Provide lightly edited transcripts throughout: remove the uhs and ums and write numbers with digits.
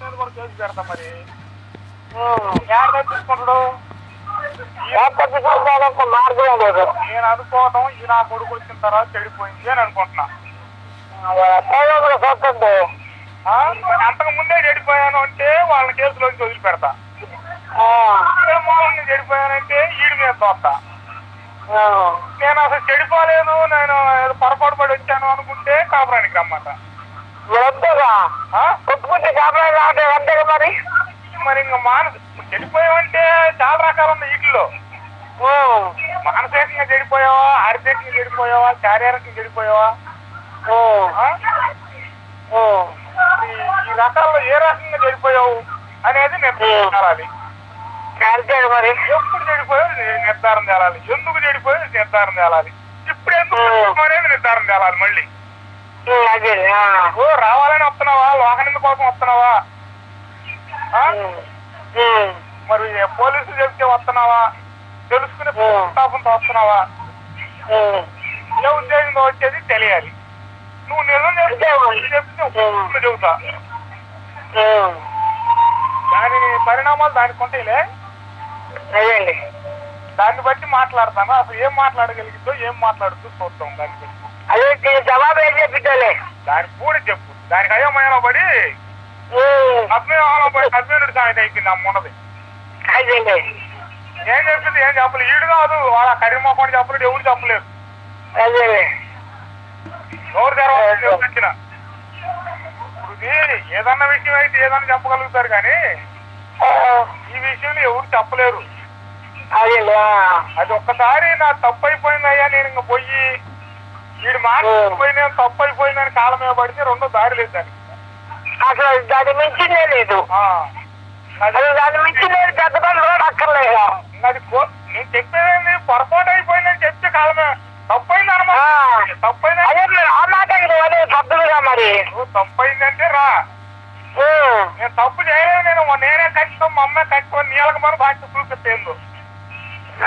మీద కూడా కేసు పెడతా మరి ఏడ తప్పించుకుంటాడు మార్గం లేదు. నేను అనుకోవడం ఈ నా కొడుకు వచ్చిన తర్వాత చెడిపోయింది అని అనుకుంటున్నా. అంతకు ముందే చెడిపోయాను అంటే వాళ్ళ కేసులోంచి వదిలిపెడతా. మూలంగా చెడిపోయానంటే ఈడి మీద తోస్తా. నేను అసలు చెడిపోలేదు, నేను పొరపాటు పడి వచ్చాను అనుకుంటే కాపురానికి రమ్మంట. మరి ఇంకా చెడిపోయావంటే చాలా రకాలు ఉన్నాయి వీటిలో. మానసికంగా చెడిపోయావా, ఆర్థికంగా చెడిపోయావా, శారీరకంగా చెడిపోయావా, ఈ రకాల్లో ఏ రకంగా చెడిపోయావు అనేది నిర్ధారాలి. మరి ఎప్పుడు చెడిపోయావు నిర్ధారణ తేలాలి, ఎందుకు చెడిపోయావు నిర్ధారణ తేలాలి, ఇప్పుడు ఎందుకు అనేది నిర్ధారణ తేలాలి. మళ్ళీ రావాలని వస్తున్నావా, లోకనింద కోసం వస్తున్నావా, మరి పోలీసులు చెప్తే వస్తున్నావా, తెలుసుకునే పాపంతో వస్తున్నావా, ఏ ఉద్దేశంతో వచ్చేది తెలియాలి. నువ్వు నిజం చెప్తే చెబుతా. దాని పరిణామాలు దానికి ఉంటాయిలే, దాన్ని బట్టి మాట్లాడతాను. అసలు ఏం మాట్లాడగలిగిందో ఏం మాట్లాడుతూ చూస్తాం. దాన్ని బట్టి జవాబు ఏం చెప్పించాలి, దానికి కూడా చెప్పు. దానికి అయోమయంలో పడి అజ్ఞానంలో పడి అజ్ఞానుడి సాయం అయిపోయింది అమ్మున్నది. ఏం చెప్పింది ఏం చెప్పలేదు. ఈడు కాదు వాళ్ళ కరీమోకొని చెప్పలేదు, ఎవరు చెప్పలేదు. ఎవరు తెరవాలి వచ్చిన ఇప్పుడు ఏదన్నా విషయం అయితే ఏదన్నా చెప్పగలుగుతారు కానీ ఈ విషయంలో ఎవరు చెప్పలేరు. అది ఒక్కసారి నా తప్పు అయిపోయిందయ్యా, నేను ఇంక పోయి వీడు మాట్లాడిపోయి నేను తప్పు అయిపోయిందని కాలం మీద పడితే రెండో దారి లేదు దానికి. అసలు దాని మించిందే లేదు, దాని మించింది పెద్దపల్లి కూడా అక్కర్లేదు. అది నేను చెప్పేది పొరపాటు అయిపోయిందని చెప్తే కాలమే తప్పైంది అనమాట. తప్పైంది తప్పుగా మరి తప్పైందంటే రా, నేను తప్పు చేయలేదు, నేనే ఖచ్చితం మా అమ్మాయి ఖచ్చితం నీళ్ళకి మనం బాధ్యత చూపిస్తేందు.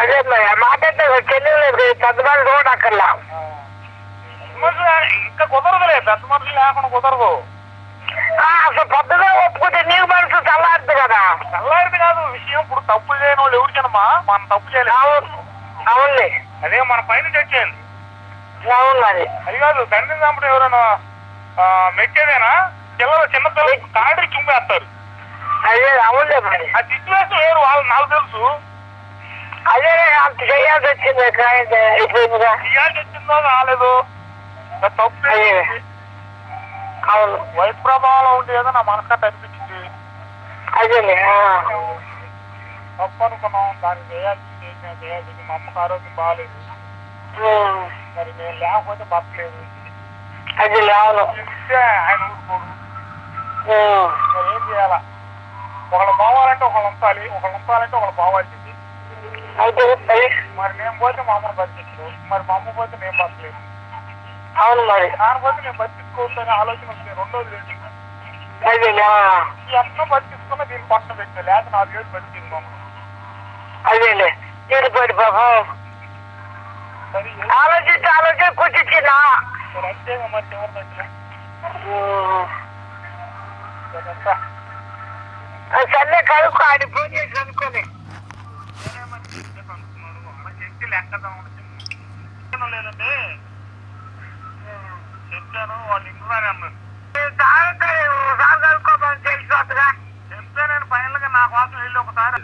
అదే మాట్లాడితే చెల్లెలేదు, పెద్దపల్లి కూడా అక్కర్లా. ఇంకా కుదరదులే, పెద్ద మనుషులు లేకుండా కుదరదు. అసలు పెద్దగా ఒప్పుకుంటే నీకు మనసు చల్లారుతుంది కదా. చల్లారిది కాదు విషయం. ఇప్పుడు తప్పు చేయని వాళ్ళు ఎవరికైనా మనం తప్పు చేయలేదు. అవునులే, అదే మన పైన తెచ్చేయండి. అవును మరి అది కాదు. తండ్రిని చంపడం ఎవరైనా మెచ్చేదేనా? చిన్న పిల్లలు కాడి చుంపేస్తారు. అదే అవునులే మరి. ఆ సిచ్యువేషన్ వేరు, వాళ్ళు నాకు తెలుసు. అదే అంత చేయాల్సి వచ్చింది, చేయాల్సి వచ్చిందో రాలేదు. తప్పు అవును. వయసు ప్రభావంలో ఉంటే ఏదో నా మనసుకట్ట అనిపించింది. అదేలే తప్పు అనుకున్నాం, దాన్ని చేయాల్సింది చేయాల్సింది. మా అమ్మకు ఆరోగ్యం బాగాలేదు, మరి నేను లేకపోతే బతలేదు. అది అవును, ఆయన ఊరుకోడు. మరి ఏం చేయాలా? ఒకళ్ళు పోవాలంటే ఒకళ్ళు ఉంచాలి, ఒకళ్ళు ఉంచాలంటే ఒకళ్ళు పోవాల్సింది. మరి నేను పోతే మా అమ్మను బతికించు, మరి మా అమ్మ పోతే నేను బతలేదు. అవును మరి దాని పోతే నేను బతికించుకోవచ్చని ఆలోచన వస్తుంది. రెండోది లేదు, ఈ అర్థం బతికించుకున్న దీన్ని పక్కన పెట్టే, లేక 4 ఏళ్ళు బతికింది మా అమ్మ. అదేలే తీరిపోయి పాపం ఆలోచించి కూర్చిచ్చినా మరి అంతేగా. మరి ఎవరు దగ్గర సర్లే కనుక్కో, ఆయన ఫోన్ చేసి కనుక్కొని చెప్తే లెక్కదాం లేదంటే చెప్తాను. వాళ్ళు ఇంకున్నారని అన్నారు. కనుక్కోమని తెలిసిపోతుందా? చెప్తే నేను ఫైనల్ గా నా కోసం వెళ్ళి ఒకసారి